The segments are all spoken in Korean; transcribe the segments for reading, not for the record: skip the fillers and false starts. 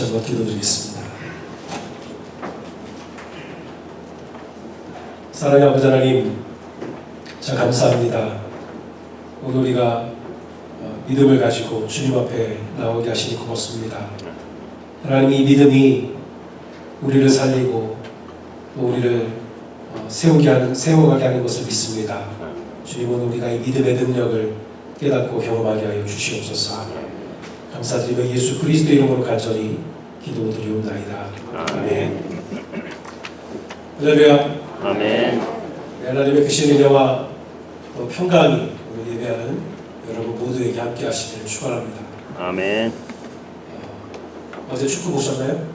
다시 한번 기도드리겠습니다. 사랑의 아버지 하나님, 참 감사합니다. 오늘 우리가 믿음을 가지고 주님 앞에 나오게 하시니 고맙습니다. 하나님, 이 믿음이 우리를 살리고 또 우리를 세워가게 하는 것을 믿습니다. 주님은 우리가 이 믿음의 능력을 깨닫고 경험하게 하여 주시옵소서. 감사드리며 예수 그리스도 이름으로 간절히 기도드리옵나이다. 아멘. 할렐루야. 아멘. 하나님의 크신 은혜와 또 평강이 오늘 예배하는 여러분 모두에게 함께 하시기를 축원합니다. 아멘. 어제 축구 보셨나요?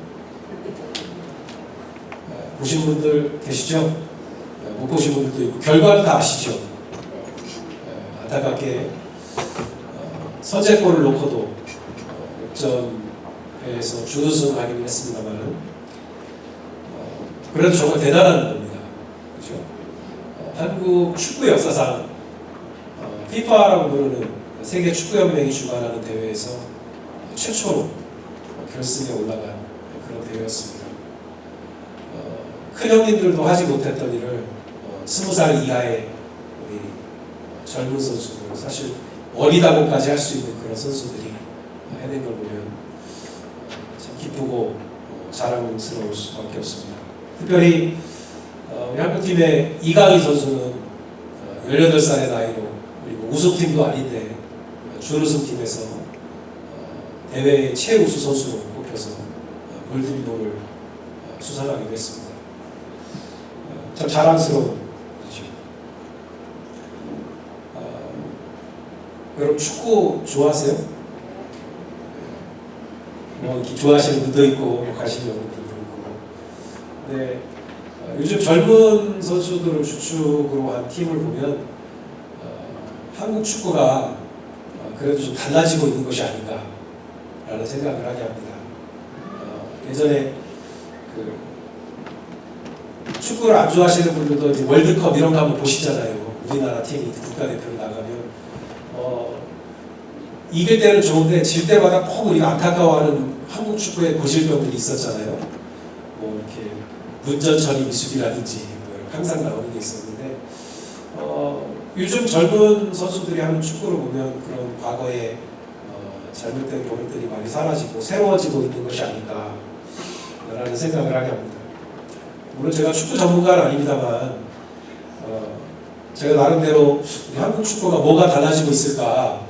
보신 분들 계시죠? 못 보신 분들도 있고 결과는 다 아시죠? 안타깝게 선제골을 놓고도 역전에서 준우승하기는 했습니다만 그래도 정말 대단한 겁니다. 그렇죠? 한국 축구 역사상 FIFA라고 부르는 세계 축구연맹이 주관하는 대회에서 최초로 결승에 올라간 그런 대회였습니다. 큰 형님들도 하지 못했던 일을 20살 이하의 우리 젊은 선수들, 사실 어리다고까지 할 수 있는 그런 선수들이 해낸 걸 보면 참 기쁘고 자랑스러울 수밖에 없습니다. 특별히 우리 한국팀의 이강인 선수는 18살의 나이로, 그리고 우승팀도 아닌데 준우승팀에서 대회 최우수 선수로 뽑혀서 골든볼을 수상하기도 했습니다. 참 자랑스러운 일이죠. 여러분 축구 좋아하세요? 뭐 이렇게 좋아하시는 분도 있고 가시는 분도 있고. 네, 요즘 젊은 선수들을 주축으로 한 팀을 보면 한국 축구가 그래도 좀 달라지고 있는 것이 아닌가라는 생각을 하게 합니다. 예전에 축구를 안 좋아하시는 분들도 이제 월드컵 이런 거 한번 보시잖아요. 우리나라 팀이 국가대표로 나가면 이길 때는 좋은데 질 때마다 꼭 우리가 안타까워하는 한국 축구의 고질병들이 있었잖아요. 뭐 이렇게 문전 처리 미숙이라든지 뭐 항상 나오는 게 있었는데 요즘 젊은 선수들이 하는 축구를 보면 그런 과거의 잘못된 버릇들이 많이 사라지고 새로워지고 있는 것이 아닌가라는 생각을 하게 합니다. 물론 제가 축구 전문가는 아닙니다만 제가 나름대로 우리 한국 축구가 뭐가 달라지고 있을까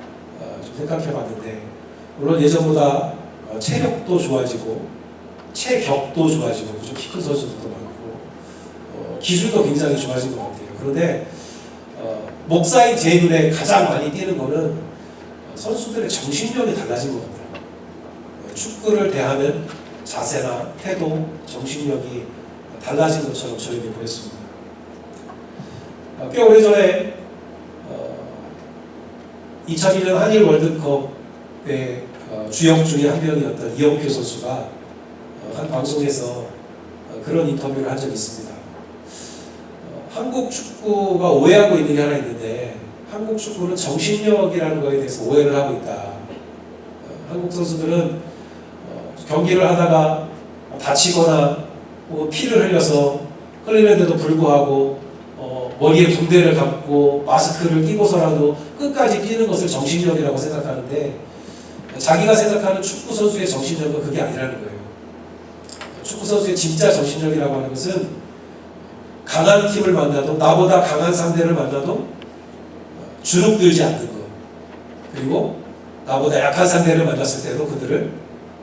좀 생각해 봤는데, 물론 예전보다 체력도 좋아지고 체격도 좋아지고 좀 키 큰 선수들도 많고 기술도 굉장히 좋아진 것 같아요. 그런데 목사인 제 눈에 가장 많이 띄는 거는 선수들의 정신력이 달라진 것 같더라고요. 축구를 대하는 자세나 태도, 정신력이 달라진 것처럼 저에게 보였습니다. 꽤 오래전에 2002년 한일 월드컵의 주역 중에 한 명이었던 이영표 선수가 한 방송에서 그런 인터뷰를 한 적이 있습니다. 한국 축구가 오해하고 있는 게 하나 있는데, 한국 축구는 정신력이라는 거에 대해서 오해를 하고 있다. 한국 선수들은 경기를 하다가 다치거나 피를 흘려서 흘리는데도 불구하고 머리에 붕대를 감고 마스크를 끼고서라도 끝까지 뛰는 것을 정신력이라고 생각하는데, 자기가 생각하는 축구 선수의 정신력은 그게 아니라는 거예요. 축구 선수의 진짜 정신력이라고 하는 것은 강한 팀을 만나도, 나보다 강한 상대를 만나도 주눅들지 않는 것, 그리고 나보다 약한 상대를 만났을 때도 그들을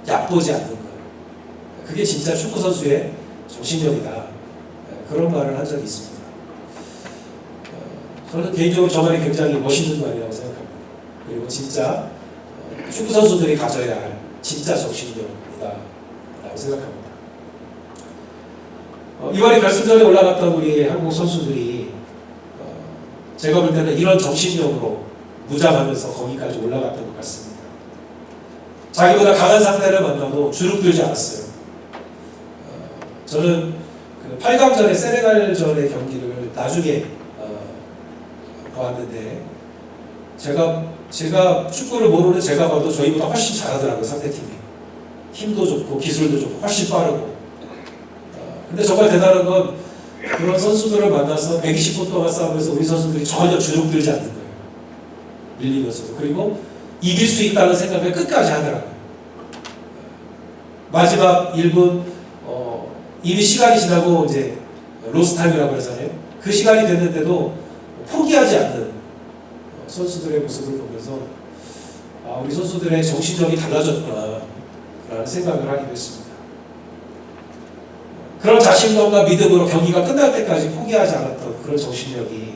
얕보지 않는 것, 그게 진짜 축구 선수의 정신력이다. 그런 말을 한 적이 있습니다. 저는 개인적으로 저 말이 굉장히 멋있는 말이라고 생각합니다. 그리고 진짜 축구 선수들이 가져야 할 진짜 정신력이다 라고 생각합니다. 이번에 결승전에 올라갔던 우리 한국 선수들이 제가 볼 때는 이런 정신력으로 무장하면서 거기까지 올라갔던 것 같습니다. 자기보다 강한 상대를 만나도 주눅들지 않았어요. 저는 그 8강전의 세네갈전의 경기를 나중에 보았는데, 제가 축구를 모르는 제가 봐도 저희보다 훨씬 잘하더라고요, 상대팀이. 힘도 좋고 기술도 좋고 훨씬 빠르고. 근데 정말 대단한 건 그런 선수들을 만나서 120분 동안 싸우면서 우리 선수들이 전혀 주눅들지 않는 거예요. 밀리면서도. 그리고 이길 수 있다는 생각을 끝까지 하더라고요. 마지막 1분 이미 시간이 지나고 이제 로스타임이라고 그러잖아요. 그 시간이 됐는데도 포기하지 않는 선수들의 모습을 보면서 우리 선수들의 정신력이 달라졌구나 라는 생각을 하기도 했습니다. 그런 자신감과 믿음으로 경기가 끝날 때까지 포기하지 않았던 그런 정신력이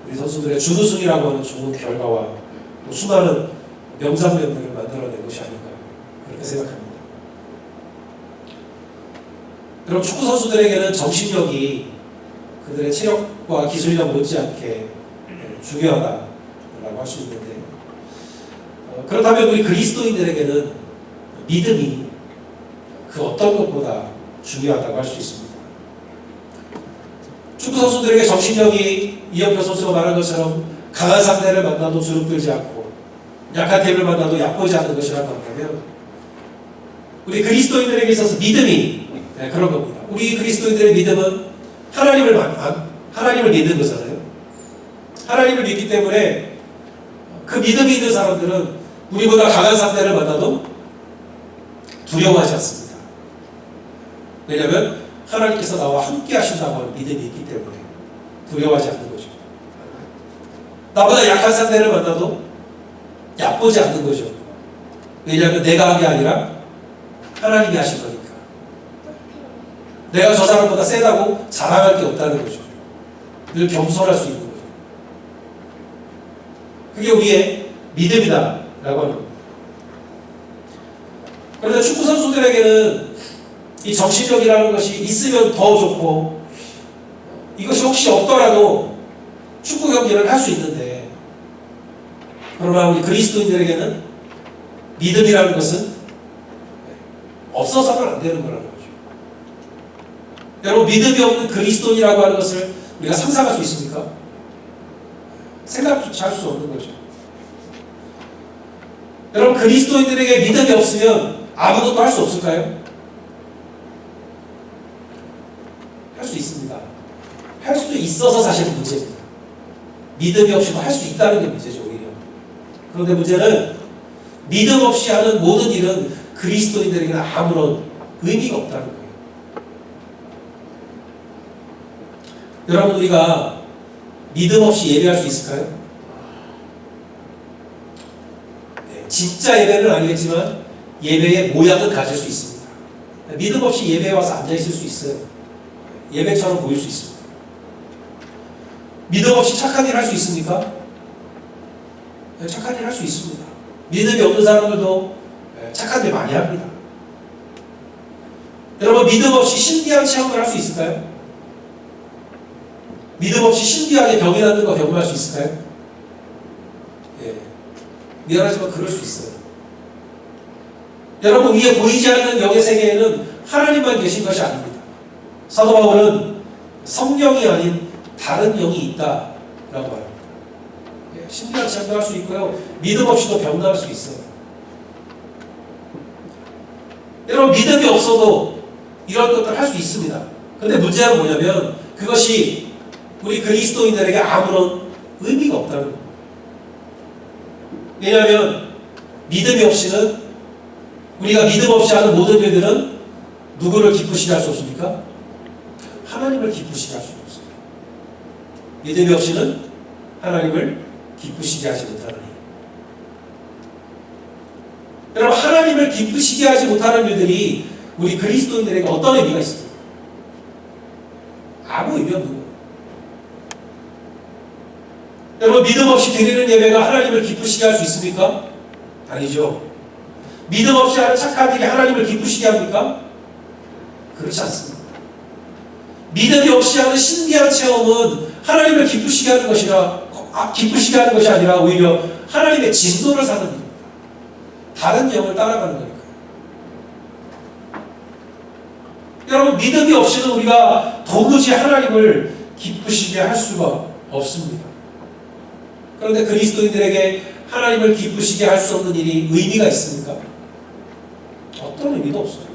우리 선수들의 준우승이라고 하는 좋은 결과와 또 수많은 명장면들을 만들어낸 것이 아닌가 그렇게 생각합니다. 그럼 축구 선수들에게는 정신력이 그들의 체력과 기술력 못지않게 중요하다라고 할 수 있는데, 그렇다면 우리 그리스도인들에게는 믿음이 그 어떤 것보다 중요하다고 할 수 있습니다. 축구 선수들에게 정신력이 이영표 선수가 말한 것처럼 강한 상대를 만나도 주눅들지 않고 약한 팀을 만나도 약보지 않는 것이라고 한다면, 우리 그리스도인들에게 있어서 믿음이 그런 겁니다. 우리 그리스도인들의 믿음은 하나님을 믿는 거잖아요. 하나님을 믿기 때문에 그 믿음이 있는 사람들은 우리보다 강한 상대를 만나도 두려워하지 않습니다. 왜냐하면 하나님께서 나와 함께 하신다고 하는 믿음이 있기 때문에 두려워하지 않는 거죠. 나보다 약한 상대를 만나도 얕보지 않는 거죠. 왜냐하면 내가 한 게 아니라 하나님이 하신 거니까. 내가 저 사람보다 세다고 자랑할 게 없다는 거죠. 늘 겸손할 수 있는 거죠. 그게 우리의 믿음이다라고 하는 겁니다. 그런데 축구 선수들에게는 이 정신력이라는 것이 있으면 더 좋고, 이것이 혹시 없더라도 축구 경기를 할 수 있는데, 그러나 우리 그리스도인들에게는 믿음이라는 것은 없어서는 안 되는 거라는 거죠. 여러분, 믿음이 없는 그리스도인이라고 하는 것을 우리가 상상할 수 있습니까? 생각조차 할 수 없는 거죠. 여러분, 그리스도인들에게 믿음이 없으면 아무것도 할 수 없을까요? 할 수 있습니다. 할 수 있어서 사실은 문제입니다. 믿음이 없이도 할 수 있다는 게 문제죠, 오히려. 그런데 문제는 믿음 없이 하는 모든 일은 그리스도인들에게는 아무런 의미가 없다는 거예요. 여러분, 우리가 믿음 없이 예배할 수 있을까요? 네, 진짜 예배는 아니겠지만 예배의 모양은 가질 수 있습니다. 믿음 없이 예배에 와서 앉아있을 수 있어요. 예배처럼 보일 수 있습니다. 믿음 없이 착한 일 할 수 있습니까? 네, 착한 일 할 수 있습니다. 믿음이 없는 사람들도 착한 일 많이 합니다. 여러분, 믿음 없이 신비한 체험을 할 수 있을까요? 믿음 없이 신비하게 병이 낫는 거 경험할 수 있을까요? 예, 미안하지만 그럴 수 있어요. 여러분, 위에 보이지 않는 영의 세계에는 하나님만 계신 것이 아닙니다. 사도 바울은 성령이 아닌 다른 영이 있다라고 말합니다. 예, 신비한 체험도 할 수 있고요, 믿음 없이도 병 나을 수 있어요. 여러분, 믿음이 없어도 이런 것들을 할 수 있습니다. 그런데 문제는 뭐냐면 그것이 우리 그리스도인들에게 아무런 의미가 없다는 겁니다. 왜냐하면 믿음이 없이는, 우리가 믿음 없이 하는 모든 일들은 누구를 기쁘시게 할 수 없습니까? 하나님을 기쁘시게 할 수 없어요. 믿음이 없이는 하나님을 기쁘시게 하지 못하는 일. 여러분, 하나님을 기쁘시게 하지 못하는 일들이 우리 그리스도인들에게 어떤 의미가 있습니까? 아무 의미 없는 거예요. 여러분, 믿음 없이 드리는 예배가 하나님을 기쁘시게 할 수 있습니까? 아니죠. 믿음 없이 하는 착한 일이 하나님을 기쁘시게 합니까? 그렇지 않습니다. 믿음이 없이 하는 신비한 체험은 하나님을 기쁘시게 하는 것이 아니라 오히려 하나님의 진노를 사는 일입니다. 다른 영을 따라가는 거니까요. 여러분, 믿음이 없이는 우리가 도무지 하나님을 기쁘시게 할 수가 없습니다. 그런데 그리스도인들에게 하나님을 기쁘시게 할 수 없는 일이 의미가 있습니까? 어떤 의미도 없어요.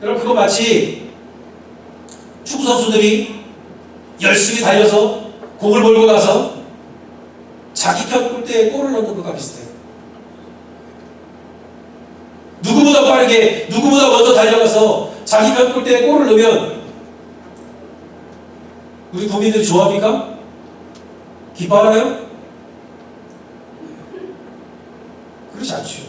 여러분, 그거 마치 축구 선수들이 열심히 달려서 공을 몰고 가서 자기 편 골대에 골을 넣는 것과 비슷해요. 누구보다 빠르게, 누구보다 먼저 달려가서 자기 편 골대에 골을 넣으면 우리 국민들이 좋아합니까? 기뻐하나요? 그렇지 않죠.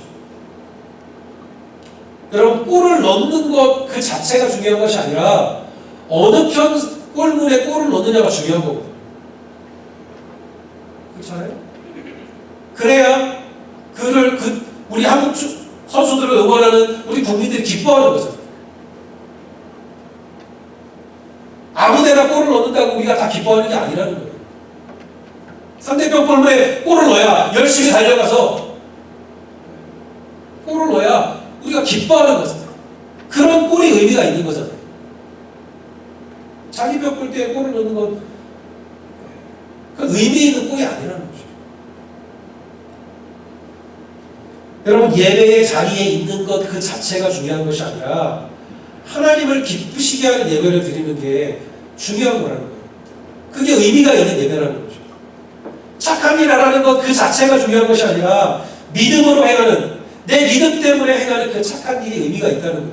여러분, 골을 넣는 것 그 자체가 중요한 것이 아니라 어느 편 골문에 골을 넣느냐가 중요한 거거든요. 그렇잖아요? 그래야 우리 한국 선수들을 응원하는 우리 국민들이 기뻐하는 거잖아요. 아무데나 골을 넣는다고 우리가 다 기뻐하는 게 아니라는 거예요. 상대편 골문에 골을 넣어야, 열심히 달려가서 골을 넣어야 우리가 기뻐하는 거잖아요. 그런 골이 의미가 있는 거잖아요. 자기 벽 골대에 골을 넣는 건 그 의미 있는 골이 아니라는 거죠. 여러분, 예배의 자리에 있는 것 그 자체가 중요한 것이 아니라 하나님을 기쁘시게 하는 예배를 드리는 게 중요한 거라는 거예요. 그게 의미가 있는 예배라는 거죠. 착한 일 하라는 것 그 자체가 중요한 것이 아니라 믿음으로 행하는, 내 믿음 때문에 행하는 그 착한 일이 의미가 있다는 거예요.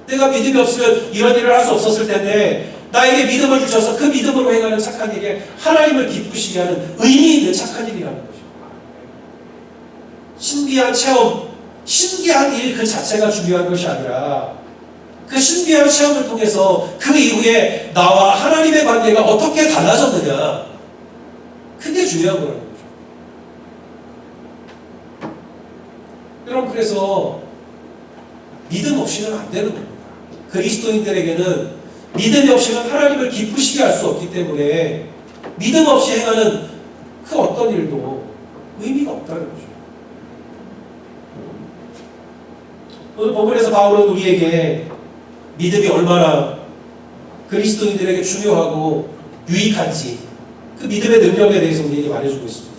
내가 믿음이 없으면 이런 일을 할 수 없었을 텐데 나에게 믿음을 주셔서 그 믿음으로 행하는 착한 일이 하나님을 기쁘시게 하는 의미 있는 착한 일이라는 거죠. 신비한 체험, 신기한 일 그 자체가 중요한 것이 아니라 그 신비한 체험을 통해서 그 이후에 나와 하나님의 관계가 어떻게 달라졌느냐, 그게 중요한 거라는 거죠. 여러분, 그래서 믿음 없이는 안 되는 겁니다. 그리스도인들에게는 믿음이 없이는 하나님을 기쁘시게 할 수 없기 때문에 믿음 없이 행하는 그 어떤 일도 의미가 없다는 거죠. 오늘 본문에서 바울은 우리에게 믿음이 얼마나 그리스도인들에게 중요하고 유익한지 그 믿음의 능력에 대해서 우리에게 말해주고 있습니다.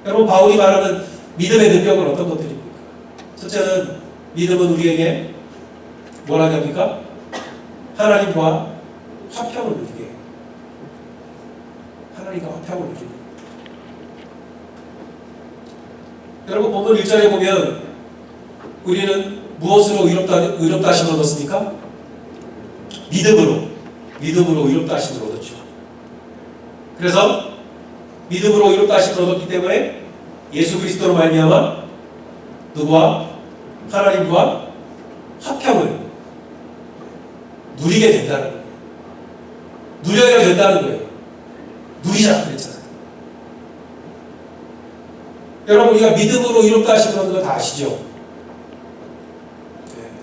여러분, 바울이 말하는 믿음의 능력은 어떤 것들입니까? 첫째는 믿음은 우리에게 뭘 하게 합니까? 하나님과 화평을 누리게 해요. 하나님과 화평을 누리게 해요. 여러분, 본문 1절에 보면 우리는 무엇으로 의롭다 하심을 얻었습니까? 믿음으로 의롭다 하심을 얻었죠. 그래서 믿음으로 의롭다 하심을 얻었기 때문에 예수 그리스도로 말미암아 누구와? 하나님과 화평을 누리게 된다는 거예요. 누려야 된다는 거예요. 누리자 그랬잖아요. 여러분, 우리가 믿음으로 의롭다 하심을 얻는 거 다 아시죠?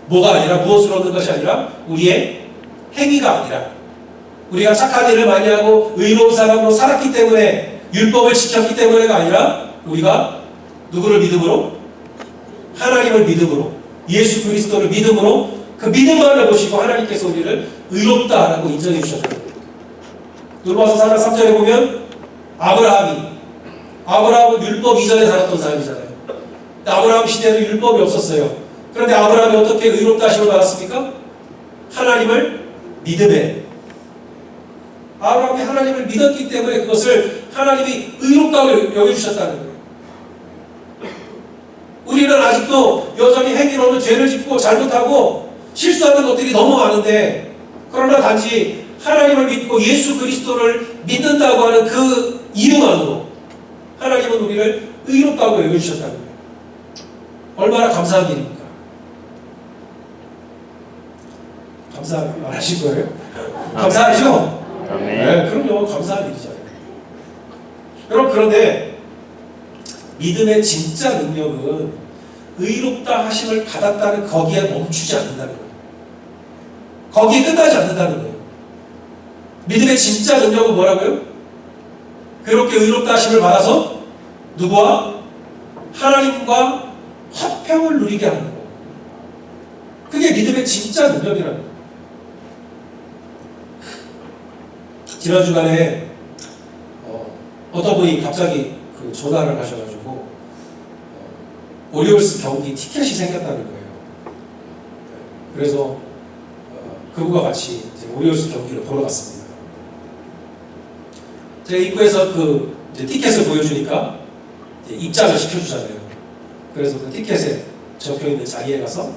뭐가 아니라, 무엇으로 얻는 것이 아니라 우리의 행위가 아니라 우리가 착한 일을 많이 하고 의로운 사람으로 살았기 때문에, 율법을 지켰기 때문에가 아니라 우리가 누구를 믿음으로? 하나님을 믿음으로, 예수 그리스도를 믿음으로, 그 믿음만을 보시고 하나님께서 우리를 의롭다라고 인정해 주셨다. 누가복음 4장 3절에 보면 아브라함은 율법 이전에 살았던 사람이잖아요. 아브라함 시대에는 율법이 없었어요. 그런데 아브라함이 어떻게 의롭다 하심을 받았습니까? 하나님을 믿음에. 아브라함이 하나님을 믿었기 때문에 그것을 하나님이 의롭다고 여겨주셨다는 거예요. 우리는 아직도 여전히 행위로는 죄를 짓고 잘못하고 실수하는 것들이 너무 많은데, 그러나 단지 하나님을 믿고 예수 그리스도를 믿는다고 하는 그 이유만으로 하나님은 우리를 의롭다고 여겨주셨다는 거예요. 얼마나 감사한 일입니까? 감사하실 거예요? 감사하죠? 네, 그럼요. 감사한 일이잖아요. 여러분, 그런데 믿음의 진짜 능력은 의롭다 하심을 받았다는 거기에 멈추지 않는다는 거예요. 거기에 끝나지 않는다는 거예요. 믿음의 진짜 능력은 뭐라고요? 그렇게 의롭다 하심을 받아서 누구와? 하나님과 화평을 누리게 하는 거예요. 그게 믿음의 진짜 능력이라는 거예요. 지난 주간에 어떤 분이 갑자기 전화를 하셔가지고 오리올스 경기 티켓이 생겼다는 거예요. 그래서 그분과 같이 이제 오리올스 경기를 보러 갔습니다. 제가 입구에서 그 이제 티켓을 보여주니까 이제 입장을 시켜주잖아요. 그래서 그 티켓에 적혀있는 자리에 가서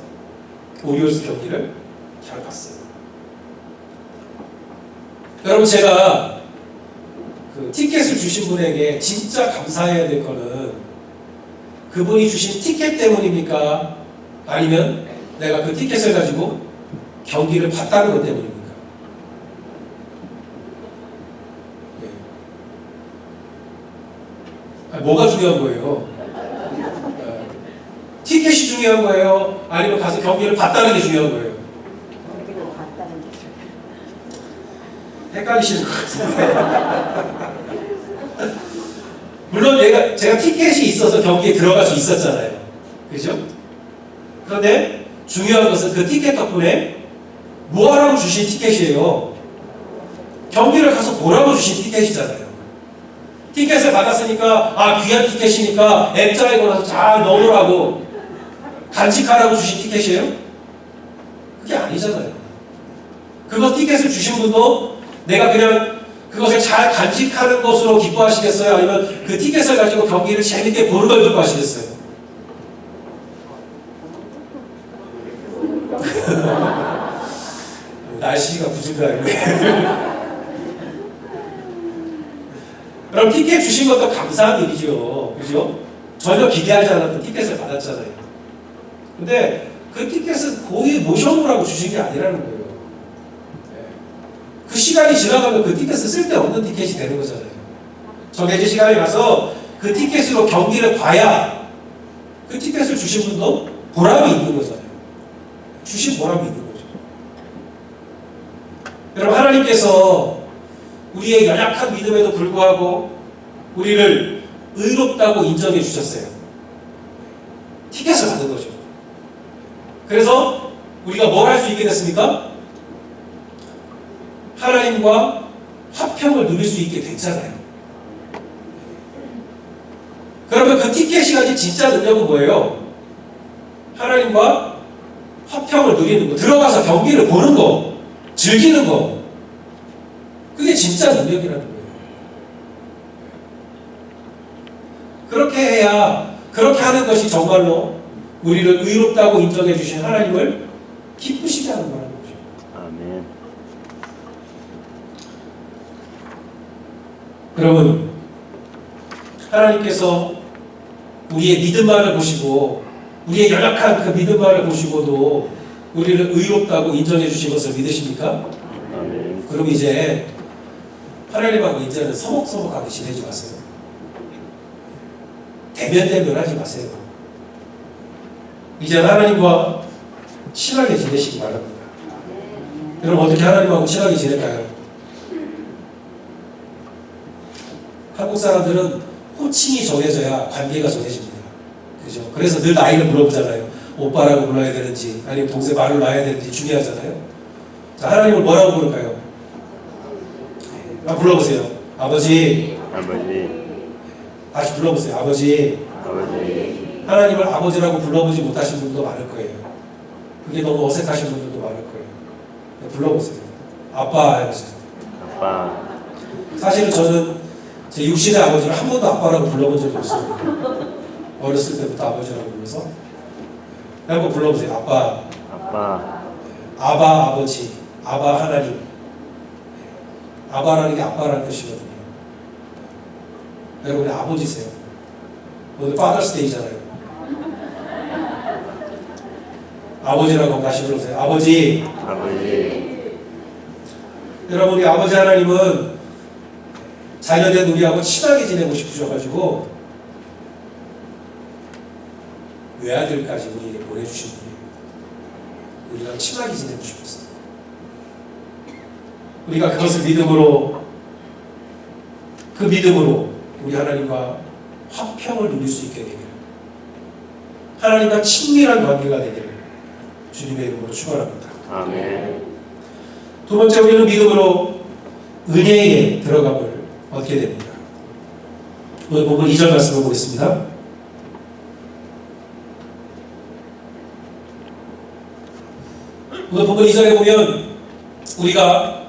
오리올스 경기를 잘 봤어요. 여러분, 제가 그 티켓을 주신 분에게 진짜 감사해야 될 거는 그분이 주신 티켓 때문입니까? 아니면 내가 그 티켓을 가지고 경기를 봤다는 것 때문입니까? 뭐가 중요한 거예요? 티켓이 중요한 거예요? 아니면 가서 경기를 봤다는 게 중요한 거예요? 경기를 봤다는 게 헷갈리시는 것 같은데. 물론 제가 티켓이 있어서 경기에 들어갈 수 있었잖아요. 그죠? 그런데 중요한 것은 그 티켓 덕분에 뭐하라고 주신 티켓이에요? 경기를 가서 보라고 주신 티켓이잖아요. 티켓을 받았으니까 귀한 티켓이니까 액자에 걸어서 잘 넣으라고 간직하라고 주신 티켓이에요? 그게 아니잖아요. 그거 티켓을 주신 분도 내가 그냥 그것을 잘 간직하는 것으로 기뻐하시겠어요? 아니면 그 티켓을 가지고 경기를 재밌게 보는 걸 기뻐하시겠어요? 날씨가 부진가요? 그럼 티켓 주신 것도 감사한 일이죠. 그죠? 전혀 기대하지 않았던 티켓을 받았잖아요. 근데 그 티켓은 고의 모션으로 주신 게 아니라는 거예요. 그 시간이 지나가면 그 티켓은 쓸데없는 티켓이 되는 거잖아요. 정해진 시간에 가서 그 티켓으로 경기를 봐야 그 티켓을 주신 분도 보람이 있는 거잖아요. 주신 보람이 있는 거죠. 여러분, 하나님께서 우리의 연약한 믿음에도 불구하고 우리를 의롭다고 인정해 주셨어요. 티켓을 받은 거죠. 그래서 우리가 뭘 할 수 있게 됐습니까? 하나님과 화평을 누릴 수 있게 됐잖아요. 그러면 그 티켓이 가진 진짜 능력은 뭐예요? 하나님과 화평을 누리는 거, 들어가서 경기를 보는 거, 즐기는 거. 그게 진짜 능력이라는 거예요. 그렇게 해야, 그렇게 하는 것이 정말로 우리를 의롭다고 인정해 주신 하나님을 기쁘시게 하는 거라는 거죠. 아멘. 여러분, 하나님께서 우리의 믿음만을 보시고, 우리의 연약한 그 믿음만을 보시고도 우리를 의롭다고 인정해 주신 것을 믿으십니까? 아멘. 그럼 이제 하나님하고 이제는 서먹서먹하게 지내지 마세요. 대면대면하지 마세요. 이제는 하나님과 친하게 지내시기 바랍니다. 여러분, 어떻게 하나님하고 친하게 지낼까요? 한국 사람들은 호칭이 정해져야 관계가 정해집니다. 그죠? 그래서 늘 나이를 물어보잖아요. 오빠라고 불러야 되는지, 아니면 동생 말을 놔야 되는지 중요하잖아요. 자, 하나님을 뭐라고 부를까요? 불러보세요. 아버지. 아버지. 다시 불러보세요. 아버지. 아버지. 하나님을 아버지라고 불러보지 못하신 분도 많을 거예요. 그게 너무 어색하신 분들도 많을 거예요. 불러보세요. 아빠 해보세요. 아빠. 사실은 저는 제 육신의 아버지를 한 번도 아빠라고 불러본 적이 없어요. 어렸을 때부터 아버지라고 불러서. 한번 불러보세요. 아빠. 아빠. 아바 아버지. 아바 하나님. 아바라는 게 아빠라는 뜻이거든요. 여러분이 아버지세요. 오늘 파더스 데이잖아요. 아버지라고 다시 불러보세요. 아버지. 아버지. 여러분, 우리 아버지 하나님은 자녀된 우리하고 친하게 지내고 싶으셔가지고 외아들까지 우리에게 보내주신 분이에요. 우리랑 친하게 지내고 싶었어요. 우리가 그것을 믿음으로, 그 믿음으로 우리 하나님과 화평을 누릴 수 있게 되기를, 하나님과 친밀한 관계가 되기를 주님의 이름으로 축원합니다. 아멘. 두 번째, 우리는 믿음으로 은혜에 들어감을 얻게 됩니다. 오늘 본문 2절 말씀을 보겠습니다. 오늘 본문 2절에 보면 우리가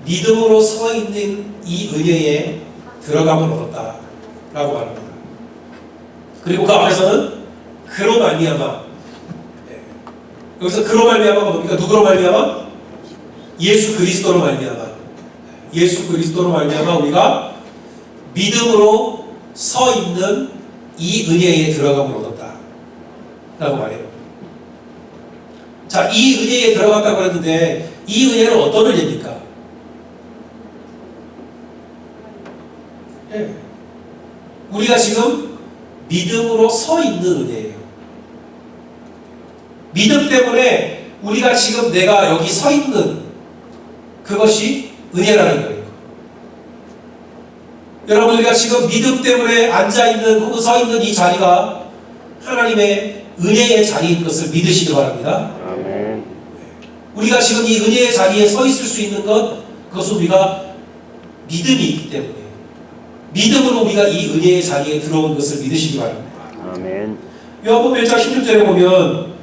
믿음으로 서 있는 이 은혜에 들어감을 얻었다라고 말합니다. 그리고 그 앞에서는 그로 말미암아, 여기서 그로 말미암아가 뭡니까? 누구로 말미암아? 예수 그리스도로 말미암아. 예수 그리스도로 말미암아 우리가 믿음으로 서 있는 이 은혜에 들어감을 얻었다라고 말해요. 자, 이 은혜에 들어갔다고 했는데 이 은혜는 어떤 은혜입니까? 예. 우리가 지금 믿음으로 서 있는 은혜예요. 믿음 때문에 우리가 지금 내가 여기 서 있는 그것이 은혜라는 거예요. 여러분, 우리가 지금 믿음 때문에 앉아있는 혹은 서 있는 이 자리가 하나님의 은혜의 자리인 것을 믿으시기 바랍니다. 아멘. 우리가 지금 이 은혜의 자리에 서 있을 수 있는 것, 그것은 우리가 믿음이 있기 때문에 믿음으로 우리가 이 은혜의 자리에 들어온 것을 믿으시기 바랍니다. 아멘. 요한복음 1장 16절에 보면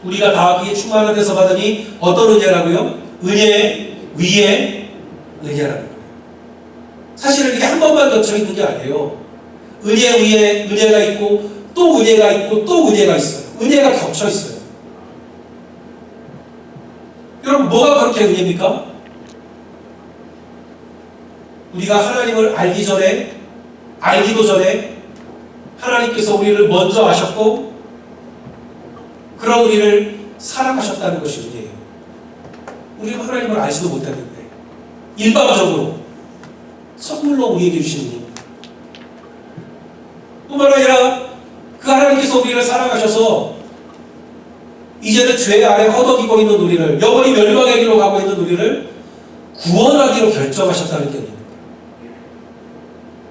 우리가 다 그의 충만한 데서 받으니 어떤 은혜라고요? 은혜 위에 은혜라는 거예요. 사실은 이게 한 번만 겹쳐 있는 게 아니에요. 은혜 위에 은혜가 있고 또 은혜가 있고 또 은혜가 있어요. 은혜가 겹쳐 있어요. 여러분, 뭐가 그렇게 은혜입니까? 우리가 하나님을 알기 전에, 알기도 전에 하나님께서 우리를 먼저 아셨고 그런 우리를 사랑하셨다는 것이 은혜예요. 우리는 하나님을 알지도 못했는데 일방적으로 선물로 우리에게 주신 은혜입니다. 뿐만 아니라 그 하나님께서 우리를 사랑하셔서 이제는 죄 아래 허덕이고 있는 우리를, 영원히 멸망의 길로 가고 있는 우리를 구원하기로 결정하셨다는 게 은혜입니다.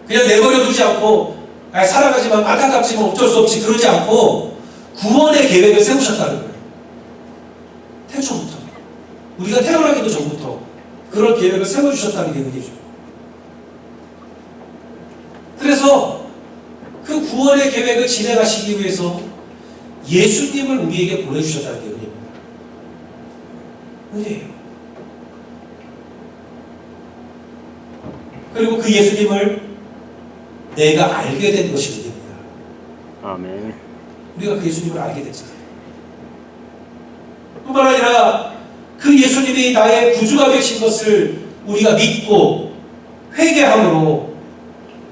그냥 내버려 두지 않고 사랑하지만 안타깝지만 어쩔 수 없이 그러지 않고 구원의 계획을 세우셨다는 거예요. 태초부터, 우리가 태어나기도 전부터 그런 계획을 세워주셨다는 게 은혜죠. 그래서 그 구원의 계획을 진행하시기 위해서 예수님을 우리에게 보내주셨다는 게 은혜입니다. 은혜예요. 그리고 그 예수님을 내가 알게 된 것이 은혜입니다. 아멘. 우리가 그 예수님을 알게 됐잖아요. 뿐만 아니라 그 예수님이 나의 구주가 되신 것을 우리가 믿고 회개함으로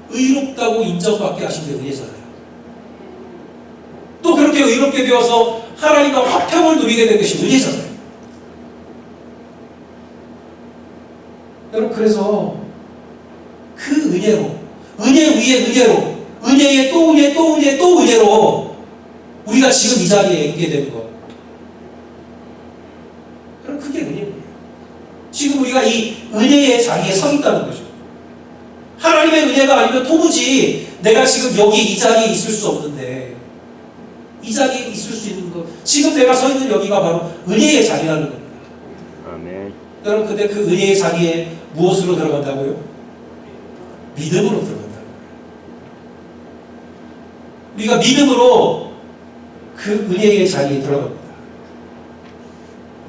의롭다고 인정받게 하신 게 은혜잖아요. 또 그렇게 의롭게 되어서 하나님과 화평을 누리게 된 것이 은혜잖아요. 여러분, 그래서 그 은혜로, 은혜 위에 은혜로, 은혜에 또 은혜, 또 은혜, 또 은혜로 우리가 지금 이 자리에 있게 된 것, 여러분, 그게 은혜예요. 지금 우리가 이 은혜의 자리에 서 있다는 거죠. 하나님의 은혜가 아니면 도무지 내가 지금 여기 이 자리에 있을 수 없는데, 이 자리에 있을 수 있는 것, 지금 내가 서 있는 여기가 바로 은혜의 자리라는 겁니다. 아멘. 여러분, 근데 그 은혜의 자리에 무엇으로 들어간다고요? 믿음으로 들어간다는 거예요. 우리가 믿음으로 그 은혜의 자리에 들어갑니다.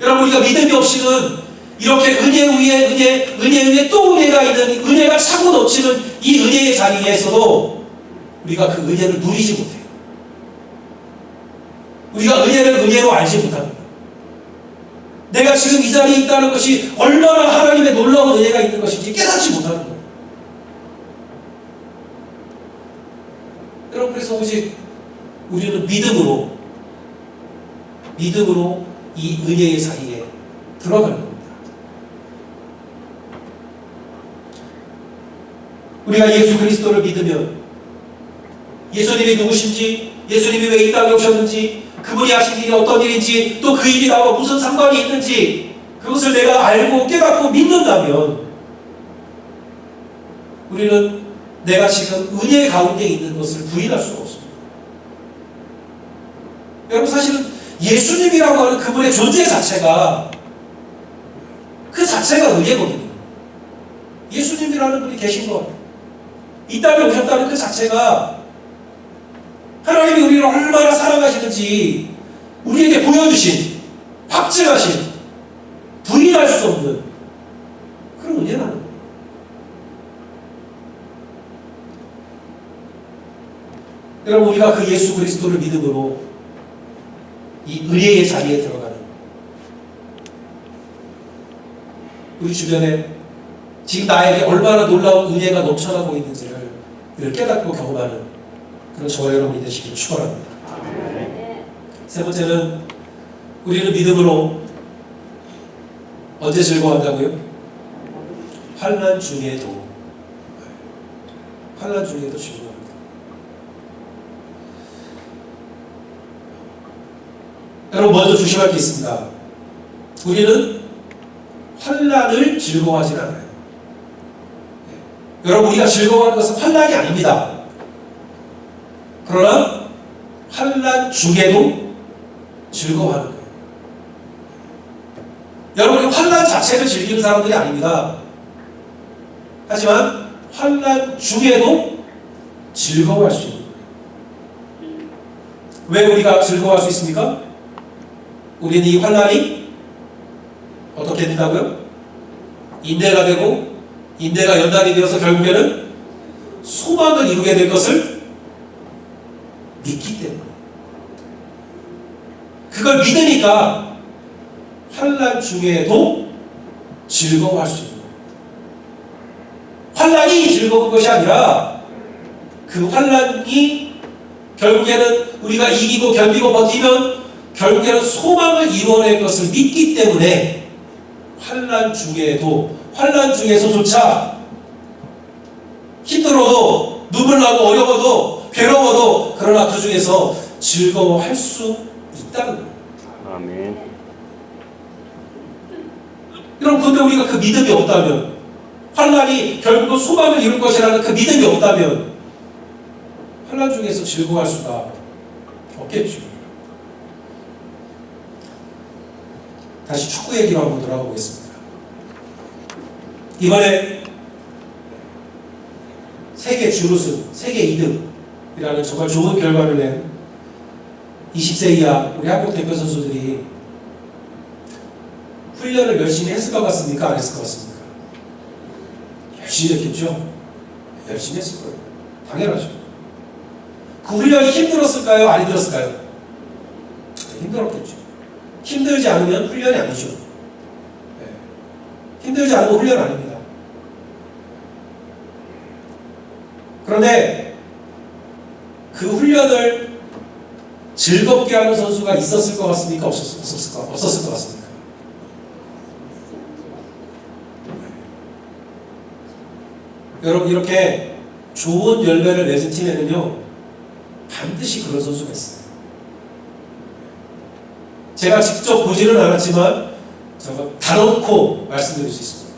여러분, 우리가 믿음이 없이는 이렇게 은혜 위에 은혜, 은혜 위에 또 은혜가 있는, 은혜가 차고 넘치는 이 은혜의 자리에서도 우리가 그 은혜를 누리지 못해요. 우리가 은혜를 은혜로 알지 못합니다. 내가 지금 이 자리에 있다는 것이 얼마나 하나님의 놀라운 은혜가 있는 것인지 깨닫지 못하는 거예요. 여러분, 그래서 오직 우리는 믿음으로 이 은혜의 자리에 들어가는 겁니다. 우리가 예수 그리스도를 믿으면 예수님이 누구신지, 예수님이 왜 이 땅에 오셨는지, 그분이 하신 일이 어떤 일인지, 또 그 일이 나와 무슨 상관이 있는지, 그것을 내가 알고 깨닫고 믿는다면 우리는 내가 지금 은혜 가운데 있는 것을 부인할 수가 없습니다. 여러분, 사실은 예수님이라고 하는 그분의 존재 자체가, 그 자체가 은혜거든요. 예수님이라는 분이 계신 것, 이 땅에 오셨다는 그 자체가 하나님이 우리를 얼마나 사랑하시는지 우리에게 보여주신, 확증하신 부인할 수 없는 그런 은혜라는 거예요. 여러분 우리가 그 예수 그리스도를 믿음으로 이 은혜의 자리에 들어가는 우리 주변에 지금 나에게 얼마나 놀라운 은혜가 넘쳐나고 있는지를 늘 깨닫고 경험하는 그런 저와 여러분이 되시기를 축원합니다. 세 번째는 우리는 믿음으로 언제 즐거워한다고요? 환난 중에도 즐거워합니다. 여러분 먼저 조심할 게 있습니다. 우리는 환난을 즐거워하진 않아요. 여러분 우리가 즐거워하는 것은 환난이 아닙니다. 그러나 환난 중에도 즐거워하는 거예요. 여러분 환난 자체를 즐기는 사람들이 아닙니다. 하지만 환난 중에도 즐거워할 수 있는 거예요. 왜 우리가 즐거워할 수 있습니까? 우리는 이 환난이 어떻게 된다고요? 인내가 되고 인내가 연단이 되어서 결국에는 소망을 이루게 될 것을 믿기 때문에 그걸 믿으니까 환난 중에도 즐거워할 수 있는 거예요. 환난이 즐거운 것이 아니라 그 환난이 결국에는 우리가 이기고 견디고 버티면 결국에는 소망을 이루어낼 것을 믿기 때문에 환난 중에서조차 힘들어도 눈물 나고 어려워도 괴로워도 그러나 그 중에서 즐거워할 수 있다는 거예요. 아멘. 여러분 근데 우리가 그 믿음이 없다면 환난이 결국은 소망을 이룰 것이라는 그 믿음이 없다면 환난 중에서 즐거워할 수가 없겠죠. 다시 축구 얘기로 한번 돌아가 보겠습니다. 이번에 세계 준우승, 세계 2등이라는 정말 좋은 결과를 낸 20세 이하 우리 한국 대표 선수들이 훈련을 열심히 했을 것 같습니까? 안 했을 것 같습니까? 열심히 했겠죠? 열심히 했을 거예요. 당연하죠. 그 훈련이 힘들었을까요? 안 힘들었을까요? 힘들었겠죠. 힘들지 않으면 훈련이 아니죠. 네. 힘들지 않으면 훈련 아닙니다. 그런데 그 훈련을 즐겁게 하는 선수가 있었을 것 같습니까? 없었을 것 같습니까? 네. 여러분 이렇게 좋은 열매를 맺은 팀에는요 반드시 그런 선수가 있어요. 제가 직접 보지는 않았지만 제가 다뤄놓고 말씀드릴 수 있습니다.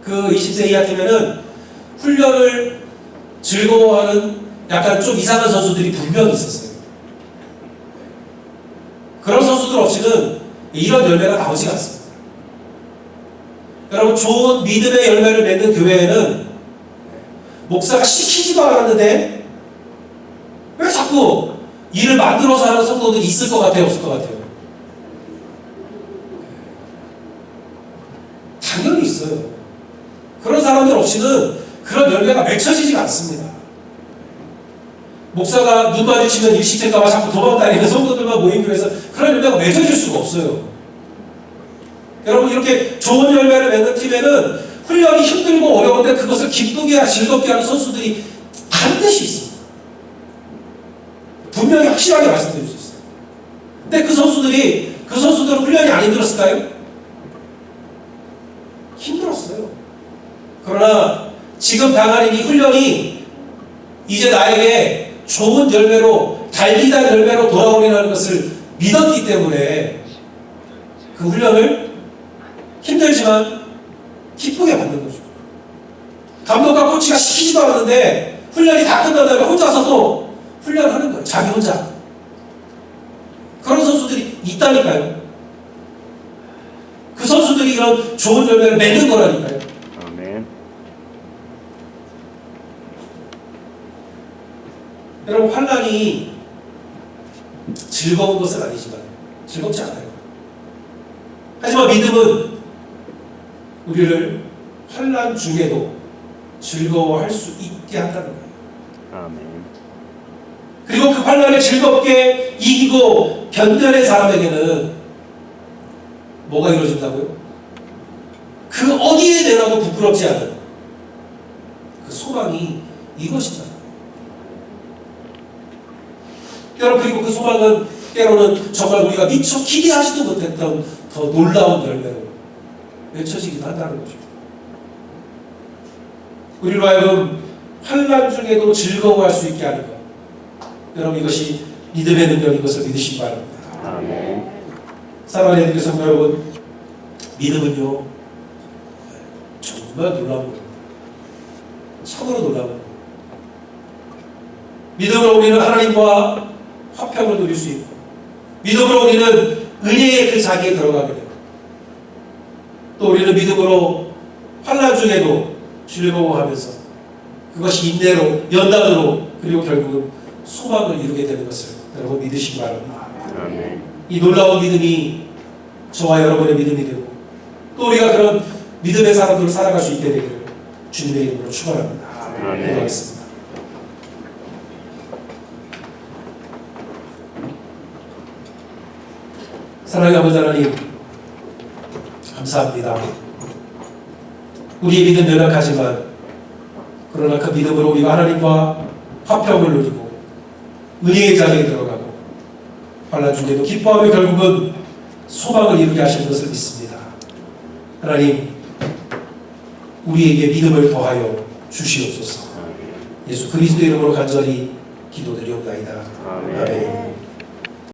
그 20세 이하 팀에는 훈련을 즐거워하는 약간 좀 이상한 선수들이 분명히 있었어요. 그런 선수들 없이는 이런 열매가 나오지가 않습니다. 여러분 좋은 믿음의 열매를 맺는 교회에는 목사가 시키지도 않았는데 왜 자꾸 일을 만들어서 하는 성도들이 있을 것 같아요? 없을 것 같아요? 당연히 있어요. 그런 사람들 없이는 그런 열매가 맺혀지지가 않습니다. 목사가 눈 마주치면 일 시킬까봐 자꾸 도망다니는 성도들만 모인 교회에서 그런 열매가 맺어질 수가 없어요. 여러분 이렇게 좋은 열매를 맺는 팀에는 훈련이 힘들고 어려운데 그것을 기쁘게 즐겁게 하는 선수들이 반드시 있습니다. 분명히 확실하게 말씀드릴 수 있어요. 근데 그 선수들은 훈련이 안 힘들었을까요? 힘들었어요. 그러나 지금 당하는 이 훈련이 이제 나에게 좋은 열매로 달리다 열매로 돌아오리라는 것을 믿었기 때문에 그 훈련을 힘들지만 기쁘게 받는 거죠. 감독과 코치가 시키지도 않았는데 훈련이 다 끝난 다음에 혼자서도 훈련하는 거예요. 자기 혼자. 그런 선수들이 있다니까요. 그 선수들이 이런 좋은 열매를 맺는 거라니까요. 아멘. 여러분 환난이 즐거운 것은 아니지만 즐겁지 않아요. 하지만 믿음은 우리를 환난 중에도 즐거워할 수 있게 한다는 거예요. 아멘. 그리고 그 환난을 즐겁게 이기고 견뎌낸 사람에게는 뭐가 이루어진다고요? 그 어디에 내라도 부끄럽지 않은 그 소망이 이것이다. 여러분, 그리고 그 소망은 때로는 정말 우리가 미처 기대하지도 못했던 더 놀라운 열매로 맺혀지기도 한다는 거죠. 우리로 하여금 환난 중에도 즐거워할 수 있게 하는 것. 여러분, 이것이 믿음의 능력인 것을 믿으시기 바랍니다. 아멘. 사랑하는 예수님 성도 여러분, 믿음은요 정말 놀라운 겁니다. 참으로 놀라운 겁니다. 믿음으로 우리는 하나님과 화평을 누릴 수 있고, 믿음으로 우리는 은혜의 그 자리에 들어가게 되고, 또 우리는 믿음으로 환난 중에도 즐거워하면서 그것이 인내로, 연단으로, 그리고 결국은 소망을 이루게 되는 것을 여러분 믿으시기 바랍니다. 아멘. 이 놀라운 믿음이 저와 여러분의 믿음이 되고, 또 우리가 그런 믿음의 사람들을 살아갈 수 있게 되기를 주님의 이름으로 축원합니다. 아멘. 기도하겠습니다. 사랑의 아버지 하나님, 감사합니다. 우리의 믿음 연약하지만, 그러나 그 믿음으로 우리가 하나님과 화평을 누리고 은혜의 자리에 들어가고 환난 중에도 기뻐하며 결국은 소망을 이루게 하시는 것을 믿습니다. 하나님, 우리에게 믿음을 더하여 주시옵소서. 예수 그리스도의 이름으로 간절히 기도드리옵나이다. 아멘. 아멘.